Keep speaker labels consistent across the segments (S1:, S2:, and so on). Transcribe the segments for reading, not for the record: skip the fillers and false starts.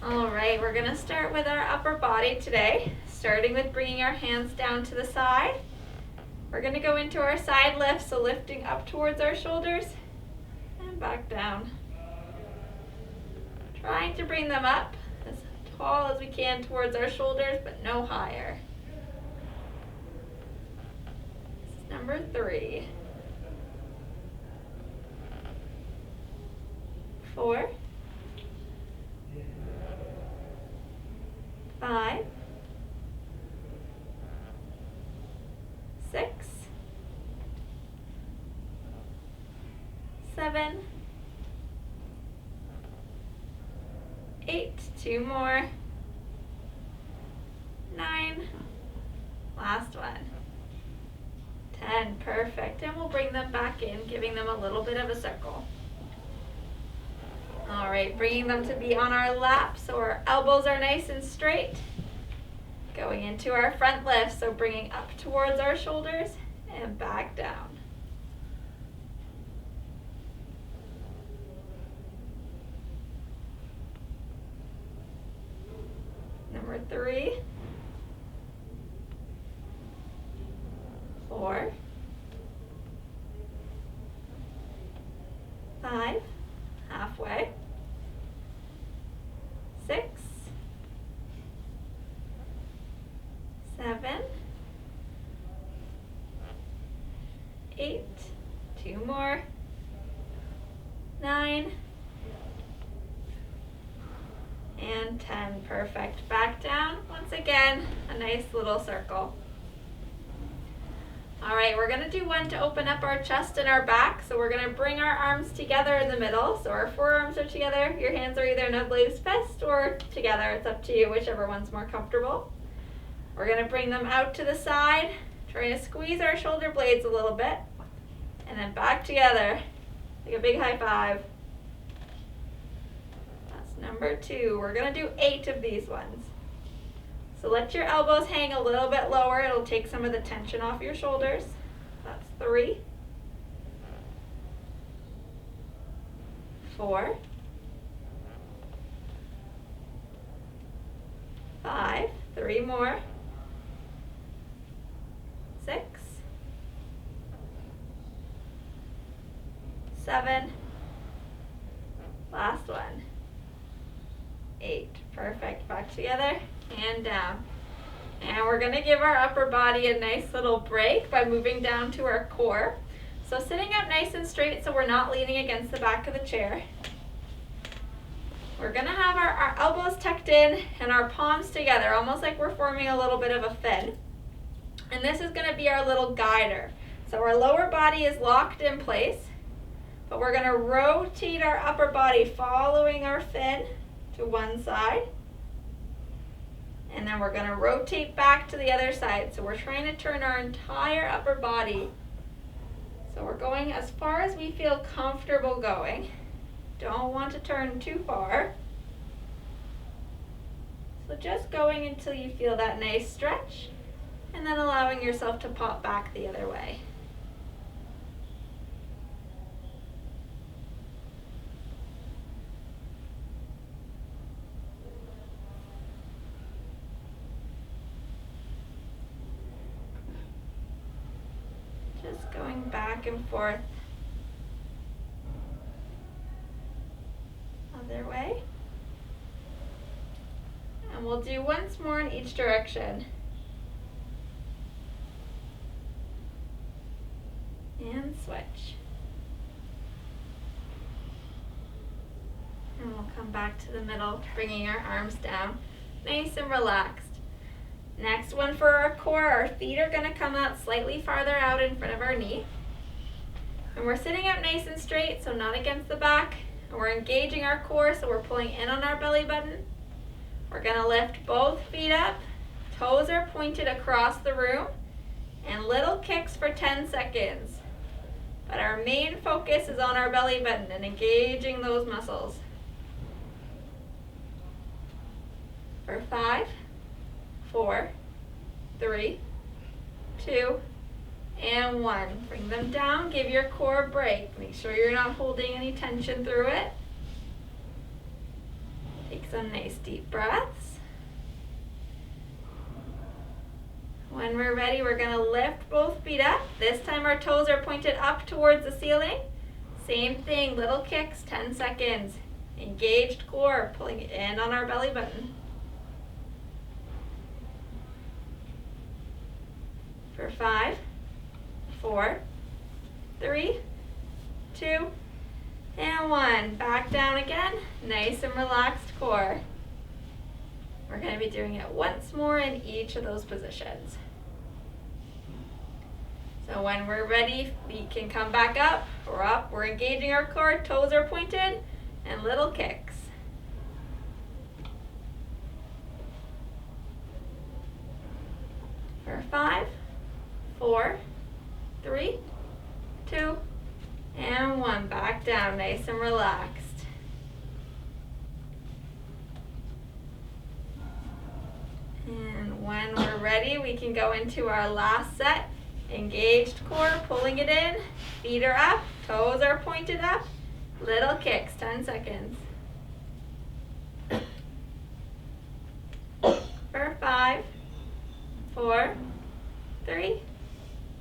S1: All right, we're gonna start with our upper body today, starting with bringing our hands down to the side. We're gonna go into our side lift, so lifting up towards our shoulders and back down. Trying to bring them up as tall as we can towards our shoulders, but no higher. This is number 3. 4. 5. 6. 7. 8. 2 more. 9. Last one. 10. Perfect. And we'll bring them back in, giving them a little bit of a circle. All right, bringing them to be on our lap so our elbows are nice and straight. Going into our front lift, so bringing up towards our shoulders and back down. Number 3. 4. 5. Halfway. 6. 7. 8. 2 more. 9. And 10. Perfect. Back down. Once again, a nice little circle. All right, we're gonna do one to open up our chest and our back. So we're gonna bring our arms together in the middle. So our forearms are together. Your hands are either in a closed fist or together. It's up to you, whichever one's more comfortable. We're gonna bring them out to the side, trying to squeeze our shoulder blades a little bit, and then back together, like a big high five. That's number 2. We're gonna do 8 of these ones. So let your elbows hang a little bit lower. It'll take some of the tension off your shoulders. That's 3. 4. 5. 3 more. 6. 7. Last one. 8. Perfect. Back together and down. And we're going to give our upper body a nice little break by moving down to our core. So sitting up nice and straight so we're not leaning against the back of the chair. We're going to have our elbows tucked in and our palms together, almost like we're forming a little bit of a fin. And this is going to be our little guider. So our lower body is locked in place, but we're going to rotate our upper body following our fin to one side. And then we're going to rotate back to the other side. So we're trying to turn our entire upper body. So we're going as far as we feel comfortable going. Don't want to turn too far. So just going until you feel that nice stretch, and then allowing yourself to pop back the other way. Just going back and forth. Other way. And we'll do once more in each direction. And switch. And we'll come back to the middle, bringing our arms down, nice and relaxed. Next one for our core, our feet are going to come out slightly farther out in front of our knee. And we're sitting up nice and straight, so not against the back. And we're engaging our core, so we're pulling in on our belly button. We're going to lift both feet up. Toes are pointed across the room. And little kicks for 10 seconds. But our main focus is on our belly button and engaging those muscles. For 5, 4, 3, 2, and 1. Bring them down, give your core a break. Make sure you're not holding any tension through it. Take some nice deep breaths. When we're ready, we're going to lift both feet up. This time our toes are pointed up towards the ceiling. Same thing, little kicks, 10 seconds. Engaged core, pulling in on our belly button. For 5, 4, 3, 2, and 1. Back down again, nice and relaxed core. We're going to be doing it once more in each of those positions. So when we're ready, feet can come back up. We're up, we're engaging our core, toes are pointed, and little kicks. For 5, 4, 3, 2, and 1. Back down, nice and relaxed. And when we're ready, we can go into our last set. Engaged core, pulling it in, feet are up, toes are pointed up, little kicks, 10 seconds. For 5, 4, 3,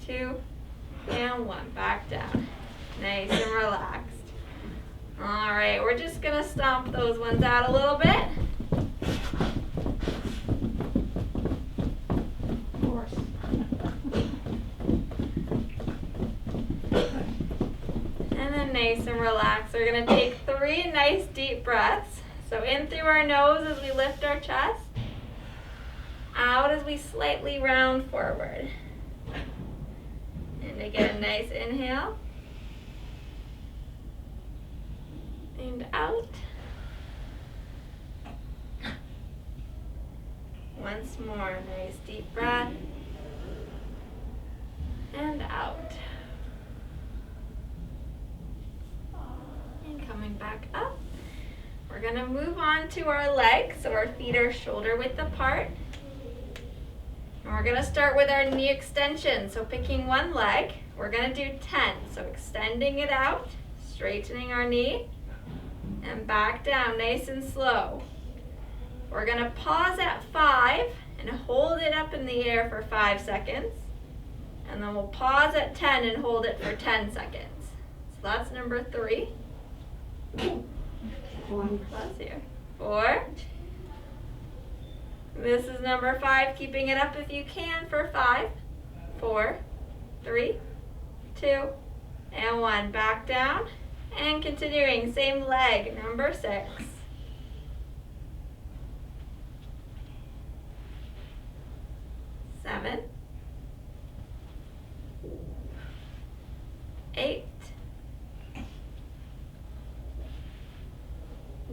S1: 2, and 1. Back down. Nice and relaxed. All right, we're just gonna stomp those ones out a little bit. And then nice and relaxed. We're gonna take 3 nice deep breaths. So in through our nose as we lift our chest. Out as we slightly round forward. And again, nice inhale. And out. Once more, nice deep breath. And out. And coming back up. We're going to move on to our legs, so our feet are shoulder width apart. And we're going to start with our knee extension. So picking one leg, we're going to do 10. So extending it out, straightening our knee, and back down nice and slow. We're going to pause at 5 and hold it up in the air for 5 seconds. And then we'll pause at 10 and hold it for 10 seconds. So that's number 3. Pause here. 4. This is number 5, keeping it up if you can for 5, 4, 3, 2, and 1. Back down and continuing, same leg, number 6. 7, 8,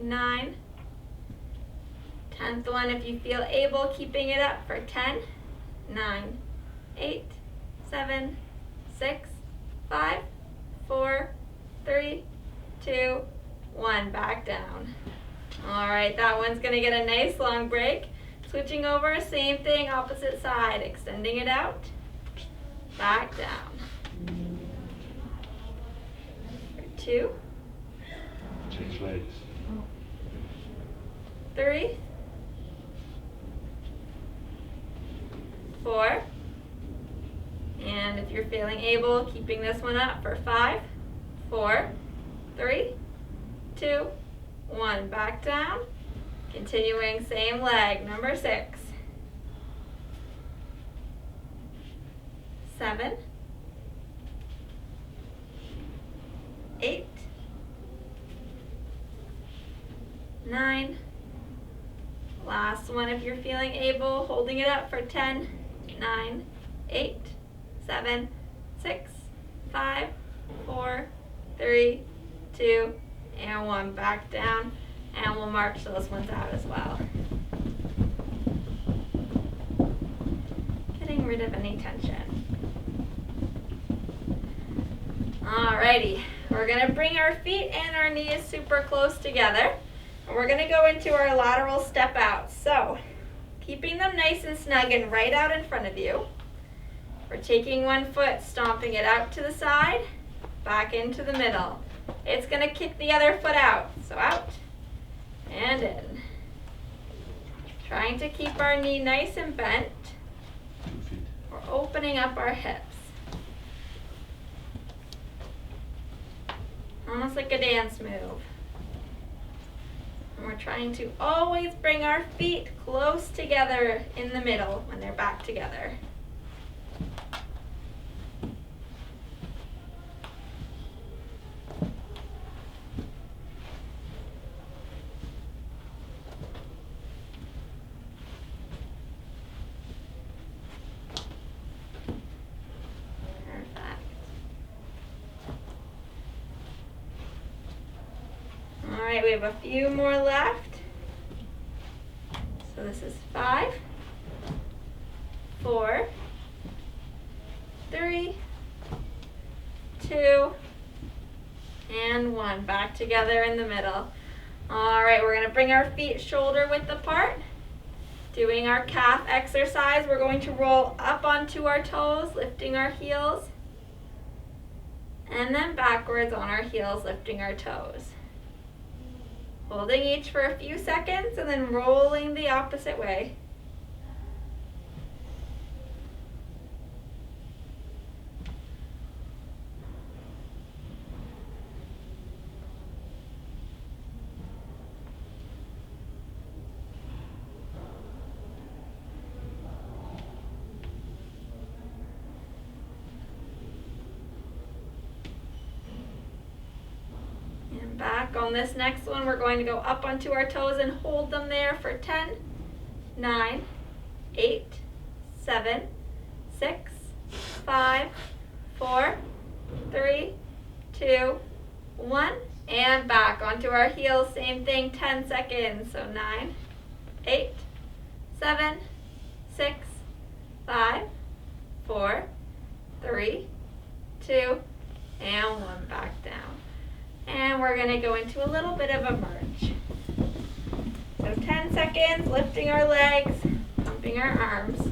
S1: 9, 10th one if you feel able, keeping it up for 10, 9, 8, 7, 6, 5, 4, 3, 2, 1. Back down. All right, that one's going to get a nice long break. Switching over, same thing, opposite side. Extending it out, back down. For 2.
S2: Change legs.
S1: 3, 4, and if you're feeling able, keeping this one up for 5, 4, 3, 2, 1. Back down. Continuing, same leg, number 6. 7, 8, 9. Last one if you're feeling able, holding it up for 10, 9, 8, 7, 6, 5, 4, 3, 2, and 1. Back down, and we'll march those ones out as well. Getting rid of any tension. Alrighty, we're gonna bring our feet and our knees super close together. And we're gonna go into our lateral step out. So, keeping them nice and snug and right out in front of you. We're taking one foot, stomping it out to the side, back into the middle. It's gonna kick the other foot out. So out and in. Trying to keep our knee nice and bent.
S2: 2 feet.
S1: We're opening up our hips. Almost like a dance move. And we're trying to always bring our feet close together in the middle when they're back together. Alright, we have a few more left. So this is 5, 4, 3, 2, and 1. Back together in the middle. Alright, we're going to bring our feet shoulder width apart. Doing our calf exercise, we're going to roll up onto our toes, lifting our heels. And then backwards on our heels, lifting our toes. Holding each for a few seconds and then rolling the opposite way. Back on this next one, we're going to go up onto our toes and hold them there for 10, 9, 8, 7, 6, 5, 4, 3, 2, 1, and back onto our heels. Same thing, 10 seconds. So 9, 8, 7, 6, 5, 4, 3, 2, and 1. Back down. And we're going to go into a little bit of a march. So 10 seconds, lifting our legs, pumping our arms.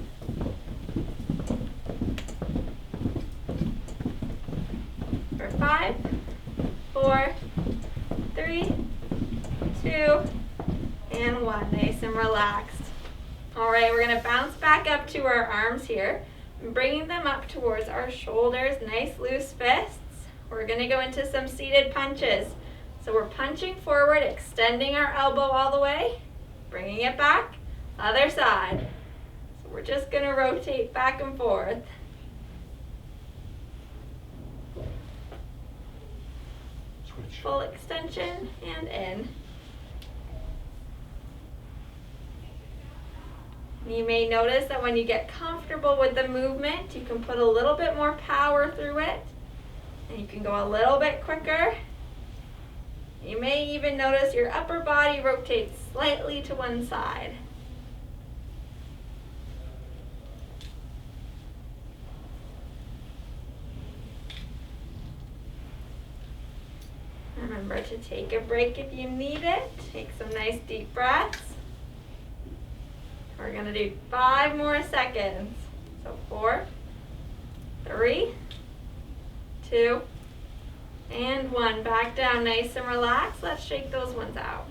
S1: For 5, 4, 3, 2, and 1. Nice and relaxed. All right, we're going to bounce back up to our arms here, bringing them up towards our shoulders, nice loose fists. We're going to go into some seated punches. So we're punching forward, extending our elbow all the way, bringing it back, other side. So we're just going to rotate back and forth.
S2: Switch.
S1: Full extension and in. You may notice that when you get comfortable with the movement, you can put a little bit more power through it. And you can go a little bit quicker. You may even notice your upper body rotates slightly to one side. Remember to take a break if you need it. Take some nice deep breaths. We're going to do 5 more seconds. So 4, 3, 2, and 1. Back down nice and relaxed. Let's shake those ones out.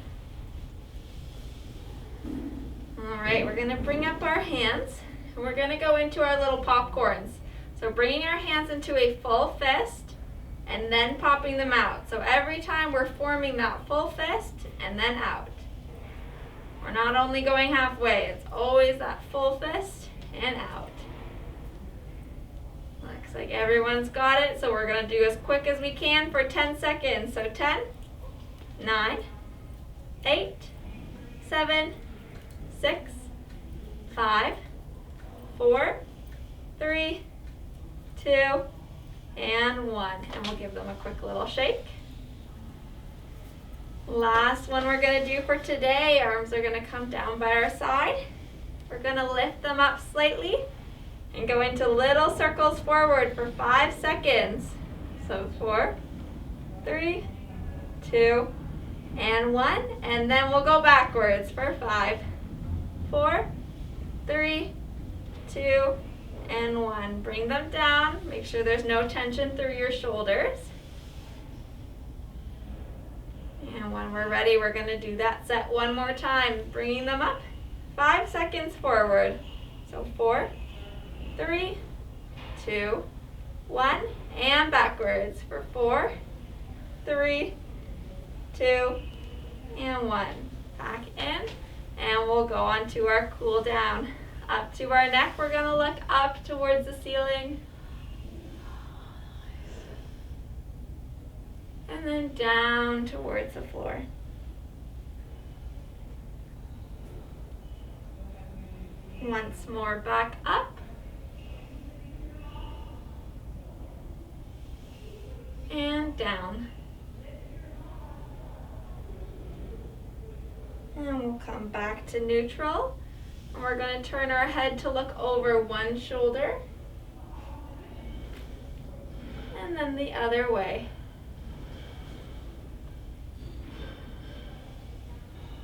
S1: Alright, we're going to bring up our hands and we're going to go into our little popcorns. So bringing our hands into a full fist and then popping them out. So every time we're forming that full fist and then out. We're not only going halfway, it's always that full fist and out. Looks like everyone's got it, so we're going to do as quick as we can for 10 seconds. So 10, 9, 8, 7, 6, 5, 4, 3, 2, and 1. And we'll give them a quick little shake. Last one we're going to do for today. Arms are going to come down by our side. We're going to lift them up slightly and go into little circles forward for 5 seconds. So 4, 3, 2, and 1. And then we'll go backwards for 5, 4, 3, 2, and 1. Bring them down. Make sure there's no tension through your shoulders. And when we're ready, we're going to do that set one more time. Bringing them up 5 seconds forward. So 4, 3, 2, 1, and backwards for 4, 3, 2, and 1. Back in, and we'll go on to our cool down. Up to our neck, we're gonna look up towards the ceiling. And then down towards the floor. Once more, back up. And down. And we'll come back to neutral. And we're going to turn our head to look over one shoulder. And then the other way.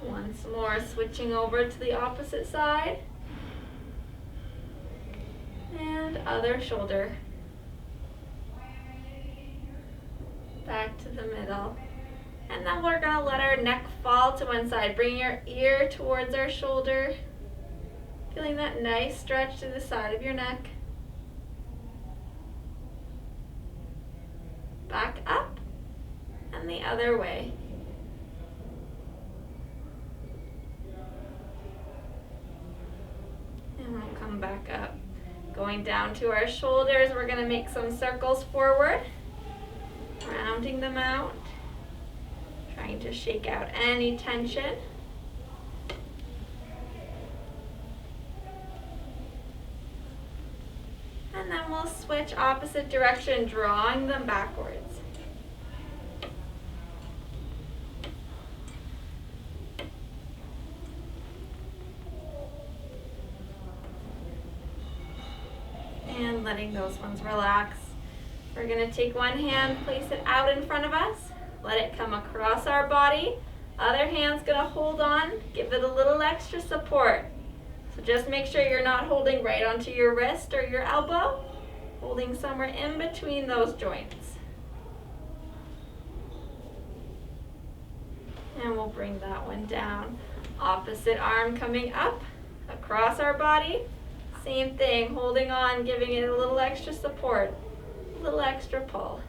S1: Once more, switching over to the opposite side. And other shoulder. Back to the middle. And then we're going to let our neck fall to one side. Bring your ear towards our shoulder. Feeling that nice stretch to the side of your neck. Back up. And the other way. And we'll come back up. Going down to our shoulders, we're going to make some circles forward. Rounding them out. Trying to shake out any tension. And then we'll switch opposite direction, drawing them backwards. And letting those ones relax. We're going to take one hand, place it out in front of us. Let it come across our body. Other hand's going to hold on, give it a little extra support. So just make sure you're not holding right onto your wrist or your elbow, holding somewhere in between those joints. And we'll bring that one down. Opposite arm coming up, across our body. Same thing, holding on, giving it a little extra support, a little extra pull.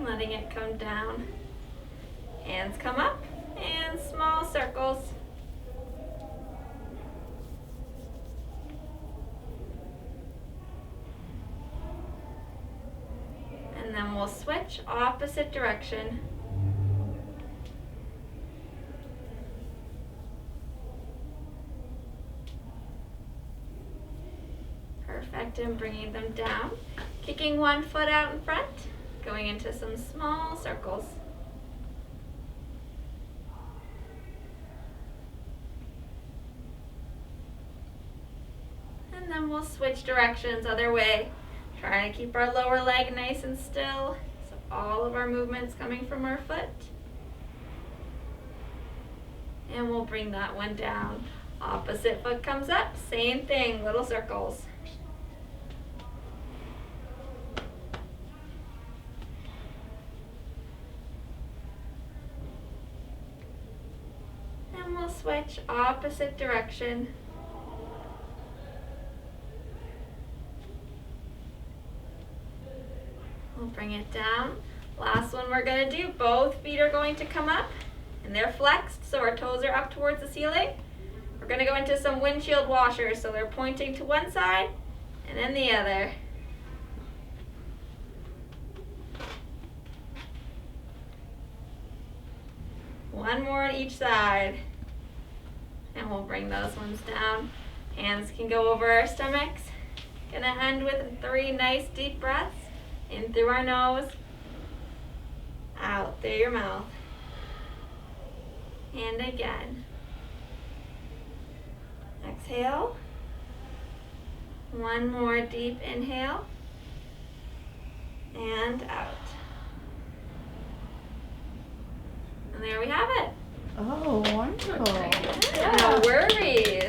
S1: Letting it come down. Hands come up and small circles. And then we'll switch opposite direction. Perfect, and bringing them down. Kicking one foot out in front. Going into some small circles. And then we'll switch directions, other way. Trying to keep our lower leg nice and still. So all of our movements coming from our foot. And we'll bring that one down. Opposite foot comes up, same thing, little circles. Switch opposite direction. We'll bring it down. Last one we're going to do, both feet are going to come up and they're flexed, so our toes are up towards the ceiling. We're going to go into some windshield washers, so they're pointing to one side and then the other. One more on each side. And we'll bring those ones down. Hands can go over our stomachs. Gonna end with 3 nice deep breaths. In through our nose. Out through your mouth. And again. Exhale. One more deep inhale. And out. And there we have it.
S3: Oh, wonderful.
S1: No worries.